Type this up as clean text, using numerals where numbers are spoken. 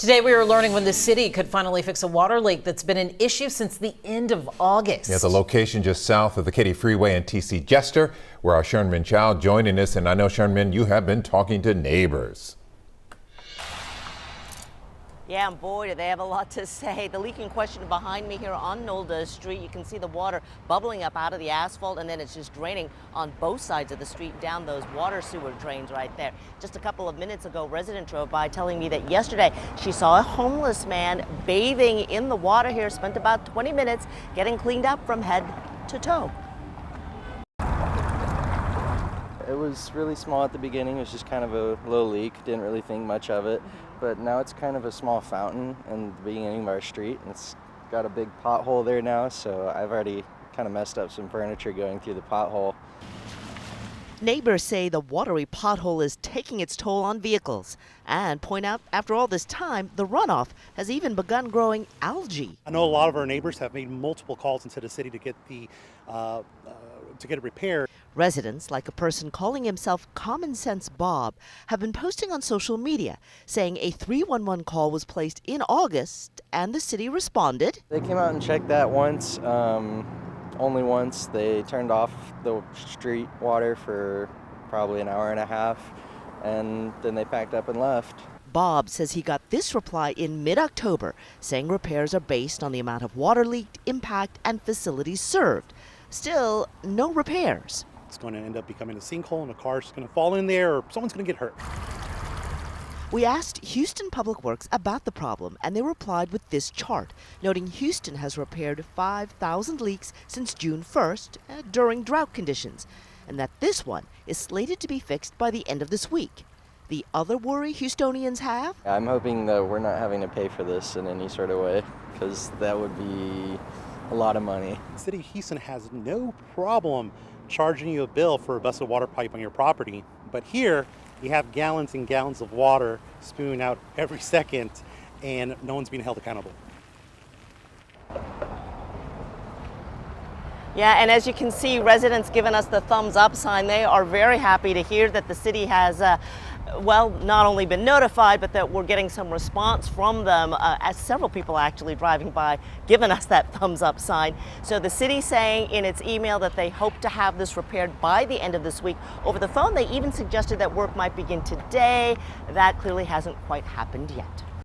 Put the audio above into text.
Today we are learning when the city could finally fix a water leak that's been an issue since the end of August. Yeah, the location just south of the Katy Freeway and TC Jester, where our Sherman Chow joining us. And I know, Sherman, you have been talking to neighbors. Yeah, and boy, do they have a lot to say. The leak in question behind me here on Nolda Street, you can see the water bubbling up out of the asphalt, and then it's just draining on both sides of the street down those water sewer drains right there. Just a couple of minutes ago, a resident drove by telling me that yesterday she saw a homeless man bathing in the water here, spent about 20 minutes getting cleaned up from head to toe. It was really small at the beginning. It was just kind of a low leak. Didn't really think much of it. But now it's kind of a small fountain in the beginning of our street. And it's got a big pothole there now, so I've already kind of messed up some furniture going through the pothole. Neighbors say the watery pothole is taking its toll on vehicles and point out after all this time, the runoff has even begun growing algae. I know a lot of our neighbors have made multiple calls into the city to get it repaired. Residents, like a person calling himself Common Sense Bob, have been posting on social media saying a 311 call was placed in August and the city responded. They came out and checked that once, only once. They turned off the street water for probably an hour and a half, and then they packed up and left. Bob says he got this reply in mid-October saying repairs are based on the amount of water leaked, impact, and facilities served. Still, no repairs. It's going to end up becoming a sinkhole, and a car's going to fall in there, or someone's going to get hurt. We asked Houston Public Works about the problem, and they replied with this chart, noting Houston has repaired 5,000 leaks since June 1st during drought conditions, and that this one is slated to be fixed by the end of this week. The other worry Houstonians have? I'm hoping that we're not having to pay for this in any sort of way, because that would be a lot of money. The city of Houston has no problem charging you a bill for a busted water pipe on your property, but here you have gallons and gallons of water spewing out every second, and no one's being held accountable. Yeah, and as you can see, residents giving us the thumbs up sign. They are very happy to hear that the city has not only been notified, but that we're getting some response from them, as several people actually driving by giving us that thumbs up sign. So the city saying in its email that they hope to have this repaired by the end of this week. Over the phone, they even suggested that work might begin today. That clearly hasn't quite happened yet.